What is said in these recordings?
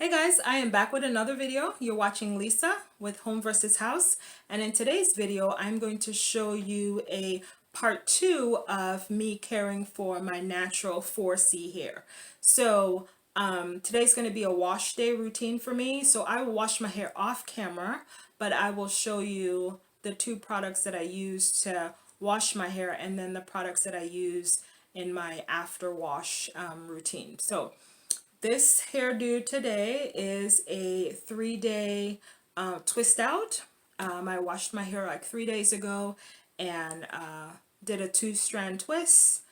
Hey guys, I am back with another video. You're watching Lisa with Home vs. House, and in today's video I'm going to show you a part 2 of me caring for my natural 4C hair. So today's going to be a wash day routine for me. So I will wash my hair off camera, but I will show you the two products that I use to wash my hair and then the products that I use in my after wash routine. So this hairdo today is a 3-day twist out. I washed my hair like 3 days ago and did a 2-strand twist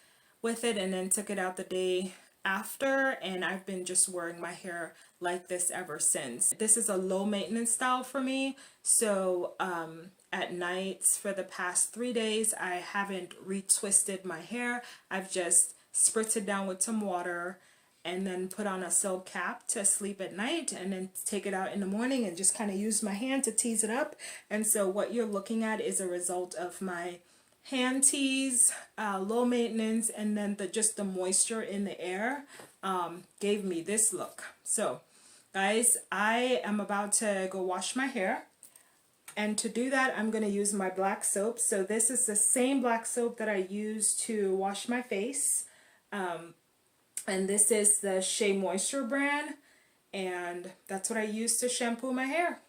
with it and then took it out the day after, and I've been just wearing my hair like this ever since. This is a low maintenance style for me, so at nights for the past 3 days I haven't retwisted my hair. I've just spritzed it down with some water and then put on a silk cap to sleep at night and then take it out in the morning and just kind of use my hand to tease it up. And so what you're looking at is a result of my hand tease, low maintenance, and then just the moisture in the air gave me this look. So guys, I am about to go wash my hair, and to do that I'm going to use my black soap. So this is the same black soap that I use to wash my face. And this is the Shea Moisture brand, and that's what I use to shampoo my hair.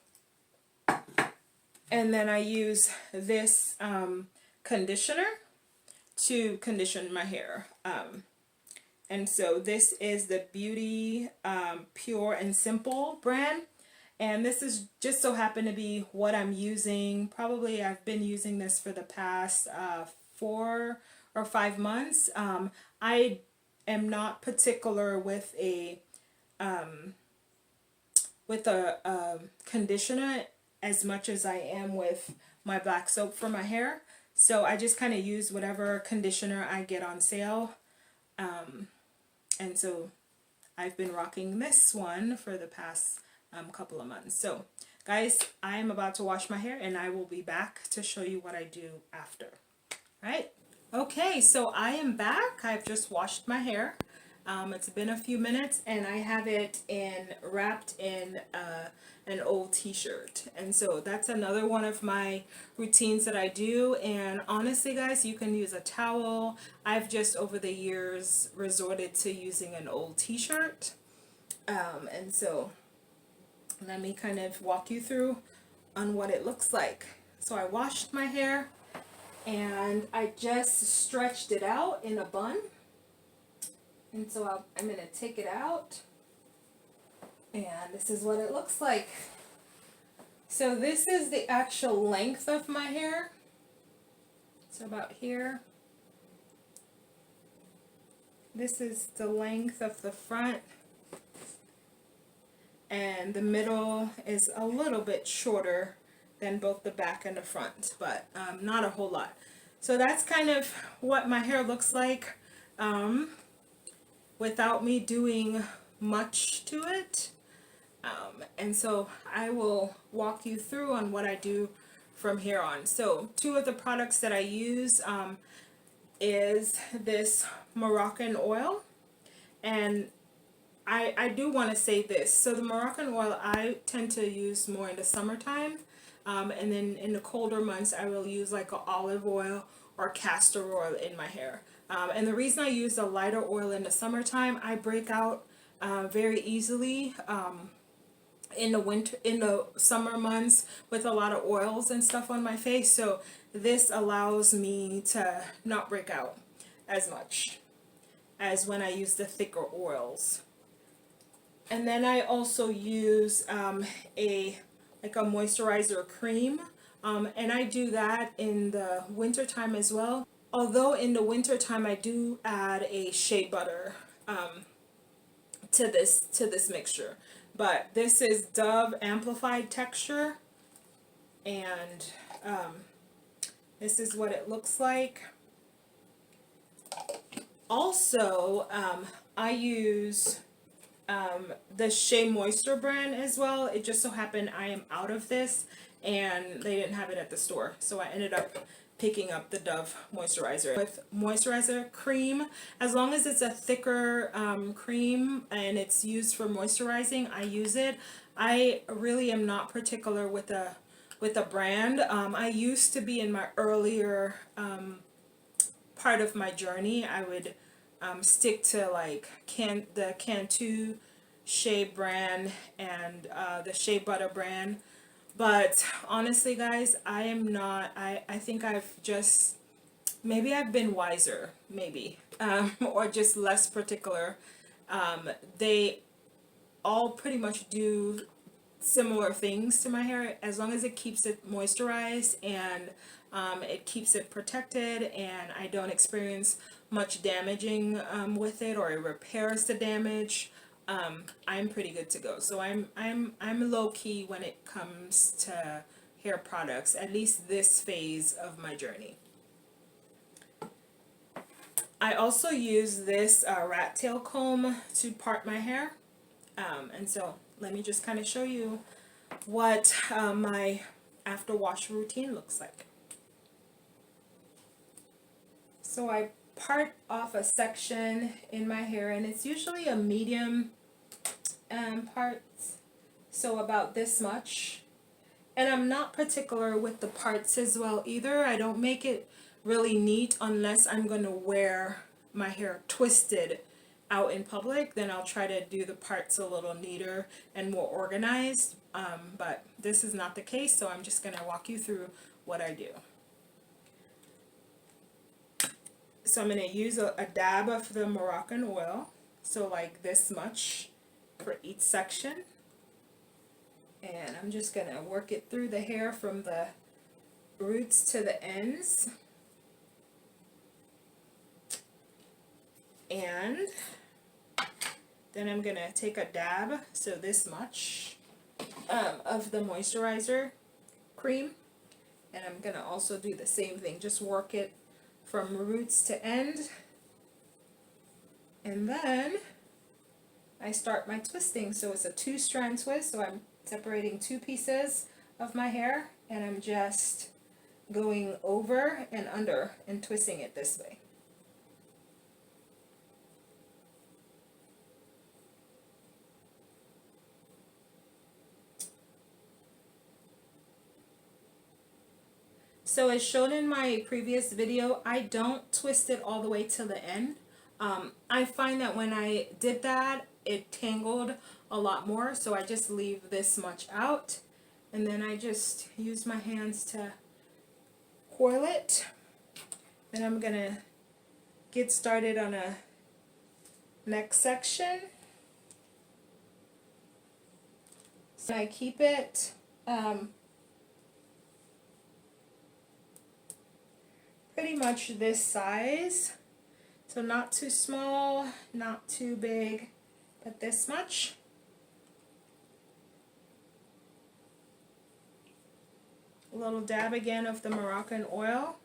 And then I use this conditioner to condition my hair. And so this is the Beauty Pure and Simple brand, and this is just so happen to be what I'm using. Probably I've been using this for the past 4 or 5 months. I am not particular with a conditioner as much as I am with my black soap for my hair. So I just kind of use whatever conditioner I get on sale. And so I've been rocking this one for the past couple of months. So guys, I am about to wash my hair and I will be back to show you what I do after. All right? Okay, so I am back. I've just washed my hair. It's been a few minutes and I have it wrapped in an old t-shirt. And so that's another one of my routines that I do. And honestly guys, you can use a towel. I've just over the years resorted to using an old t-shirt. And so let me kind of walk you through on what it looks like. So I washed my hair and I just stretched it out in a bun, and so I'm going to take it out, and this is what it looks like. So this is the actual length of my hair, so about here. This is the length of the front, and the middle is a little bit shorter than both the back and the front, but not a whole lot. So that's kind of what my hair looks like without me doing much to it. And so I will walk you through on what I do from here on. So two of the products that I use is this Moroccan oil, and I do want to say this. So the Moroccan oil I tend to use more in the summertime. And then in the colder months I will use like an olive oil or castor oil in my hair. And the reason I use a lighter oil in the summertime, I break out very easily in the summer months with a lot of oils and stuff on my face. So this allows me to not break out as much as when I use the thicker oils. And then I also use a moisturizer cream, and I do that in the winter time as well. Although in the winter time I do add a shea butter to this mixture, but this is Dove Amplified Texture, and this is what it looks like. Also, I use the Shea Moisture brand as well. It just so happened I am out of this and they didn't have it at the store, so I ended up picking up the Dove moisturizer. With moisturizer cream, as long as it's a thicker cream and it's used for moisturizing, I use it. I really am not particular with a brand. I used to be, in my earlier part of my journey, I would stick to like the Cantu Shea brand and the Shea Butter brand. But honestly, guys, I am not, I think I've just, maybe I've been wiser, maybe, or just less particular. They all pretty much do similar things to my hair, as long as it keeps it moisturized and it keeps it protected and I don't experience much damaging with it, or it repairs the damage. I'm pretty good to go. So I'm low key when it comes to hair products, at least this phase of my journey. I also use this rat tail comb to part my hair, and so let me just kind of show you what my after wash routine looks like. So I part off a section in my hair, and it's usually a medium part, so about this much. And I'm not particular with the parts as well either. I don't make it really neat unless I'm going to wear my hair twisted out in public. Then I'll try to do the parts a little neater and more organized. But this is not the case, so I'm just going to walk you through what I do. So I'm going to use a dab of the Moroccan oil, so like this much for each section. And I'm just going to work it through the hair from the roots to the ends. And then I'm going to take a dab, so this much, of the moisturizer cream. And I'm going to also do the same thing, just work it from roots to end. And then I start my twisting. So it's a 2-strand twist, so I'm separating 2 pieces of my hair, and I'm just going over and under and twisting it this way. So as shown in my previous video, I don't twist it all the way to the end. I find that when I did that, it tangled a lot more, so I just leave this much out, and then I just use my hands to coil it. Then I'm gonna get started on a next section. So I keep it pretty much this size, so not too small, not too big, but this much. A little dab again of the Moroccan oil,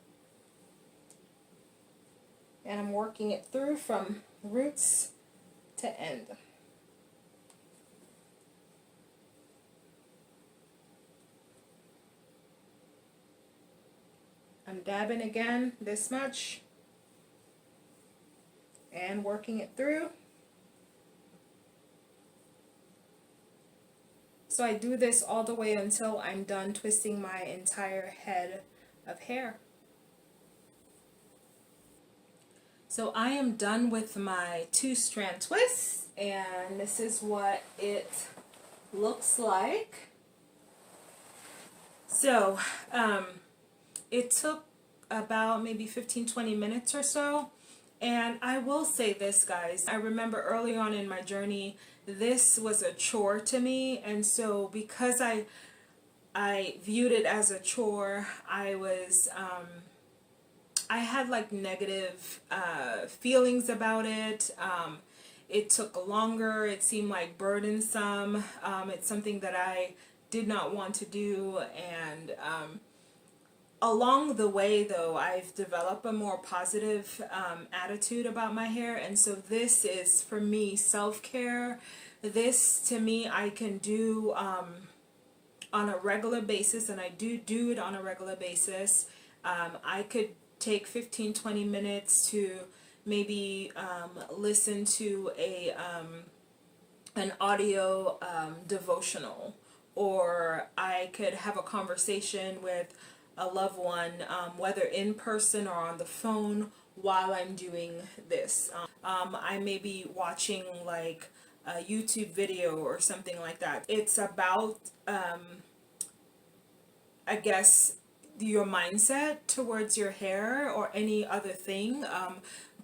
and I'm working it through from roots to end. I'm dabbing again this much and working it through. So I do this all the way until I'm done twisting my entire head of hair. So I am done with my 2-strand twist, and this is what it looks like. So it took about maybe 15-20 minutes or so. And I will say this, guys, I remember early on in my journey, this was a chore to me, and so because I viewed it as a chore, I had like negative feelings about it. It took longer, it seemed like burdensome, it's something that I did not want to do, and along the way, though, I've developed a more positive attitude about my hair, and so this is, for me, self-care. This, to me, I can do on a regular basis, and I do it on a regular basis. I could take 15-20 minutes to maybe listen to an audio devotional, or I could have a conversation with a loved one, whether in person or on the phone, while I'm doing this. I may be watching like a YouTube video or something like that. It's about, I guess, your mindset towards your hair or any other thing.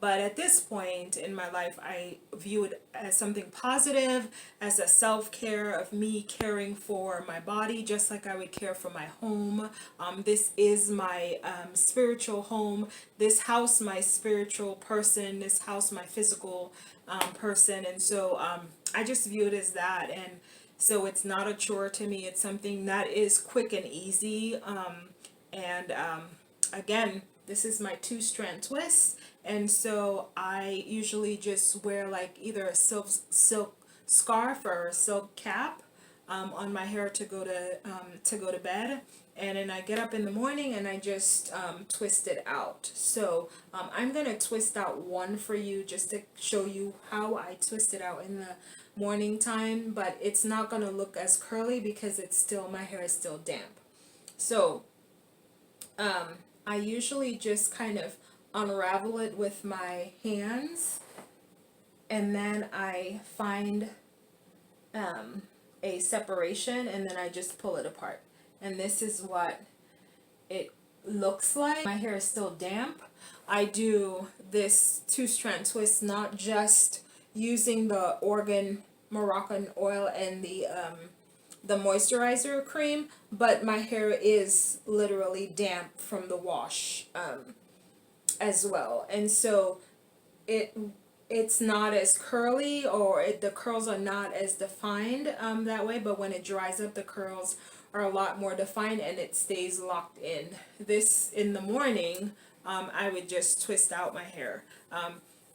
But at this point in my life, I view it as something positive, as a self-care of me caring for my body, just like I would care for my home. This is my spiritual home. This house, my spiritual person. This house, my physical person. And so I just view it as that. And so it's not a chore to me. It's something that is quick and easy. And again, this is my 2-strand twist, and so I usually just wear like either a silk scarf or a silk cap on my hair to go to bed, and then I get up in the morning and I just twist it out. So I'm gonna twist out one for you just to show you how I twist it out in the morning time, but it's not gonna look as curly because it's still, my hair is still damp. So I usually just kind of unravel it with my hands, and then I find a separation, and then I just pull it apart. And this is what it looks like. My hair is still damp. I do this 2-strand twist not just using the Organ Moroccan oil and the moisturizer cream, but my hair is literally damp from the wash as well. And so it's not as curly, or the curls are not as defined that way, but when it dries up, the curls are a lot more defined and it stays locked in. This, in the morning, I would just twist out my hair.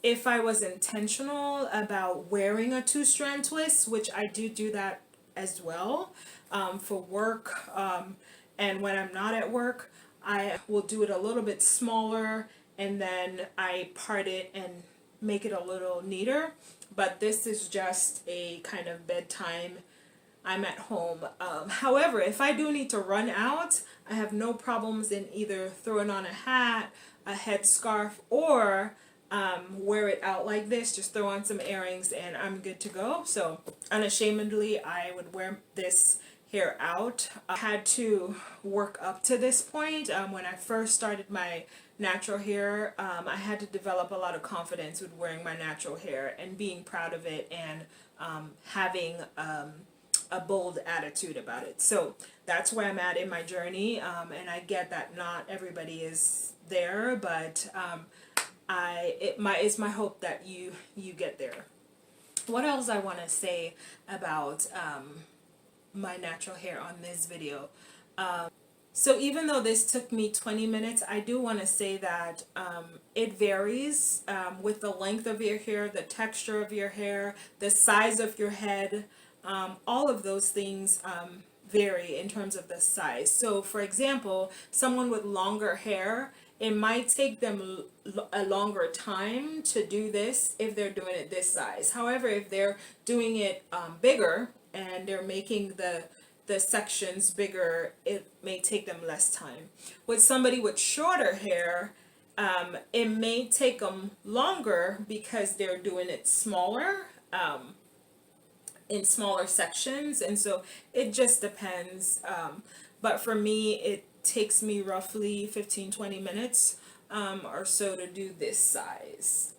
If I was intentional about wearing a 2-strand twist, which I do that as well for work, and when I'm not at work, I will do it a little bit smaller, and then I part it and make it a little neater. But this is just a kind of bedtime, I'm at home. However, if I do need to run out, I have no problems in either throwing on a hat, a headscarf, or wear it out like this. Just throw on some earrings and I'm good to go. So unashamedly, I would wear this hair out. I had to work up to this point. When I first started my natural hair, I had to develop a lot of confidence with wearing my natural hair and being proud of it, and having a bold attitude about it. So that's where I'm at in my journey, and I get that not everybody is there, but it's my hope that you get there. What else I want to say about my natural hair on this video? So even though this took me 20 minutes, I do want to say that it varies with the length of your hair, the texture of your hair, the size of your head. All of those things vary in terms of the size. So for example, someone with longer hair, it might take them a longer time to do this if they're doing it this size. However, if they're doing it bigger and they're making the sections bigger, it may take them less time. With somebody with shorter hair, it may take them longer because they're doing it smaller, in smaller sections, and so it just depends. But for me, it takes me roughly 15-20 minutes or so to do this size.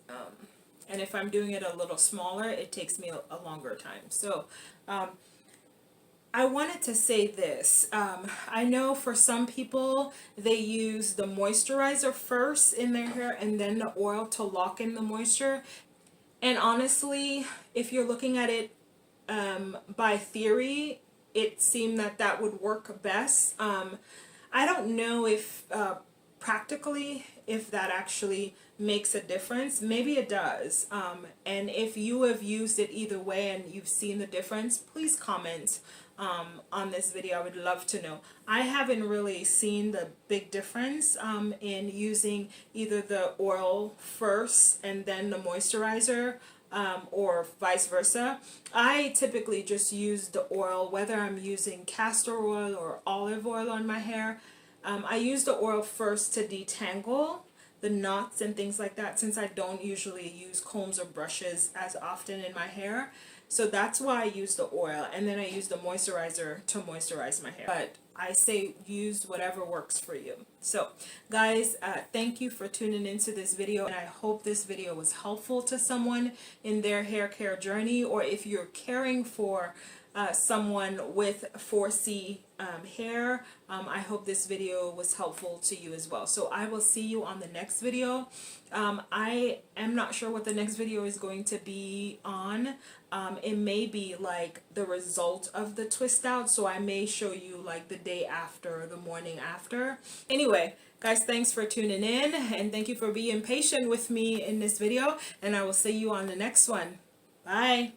And if I'm doing it a little smaller, it takes me a longer time. So I wanted to say this. I know for some people, they use the moisturizer first in their hair and then the oil to lock in the moisture. And honestly, if you're looking at it by theory, it seemed that would work best. I don't know if practically if that actually makes a difference. Maybe it does. And if you have used it either way and you've seen the difference, please comment on this video. I would love to know. I haven't really seen the big difference in using either the oil first and then the moisturizer, or vice versa. I typically just use the oil, whether I'm using castor oil or olive oil on my hair. I use the oil first to detangle the knots and things like that, since I don't usually use combs or brushes as often in my hair. So that's why I use the oil, and then I use the moisturizer to moisturize my hair. But I say use whatever works for you. So guys, thank you for tuning into this video, and I hope this video was helpful to someone in their hair care journey, or if you're caring for someone with 4C hair. I hope this video was helpful to you as well. So I will see you on the next video. I am not sure what the next video is going to be on. It may be like the result of the twist out, so I may show you like the day after, the morning after. Anyway, guys, thanks for tuning in, and thank you for being patient with me in this video, and I will see you on the next one. Bye.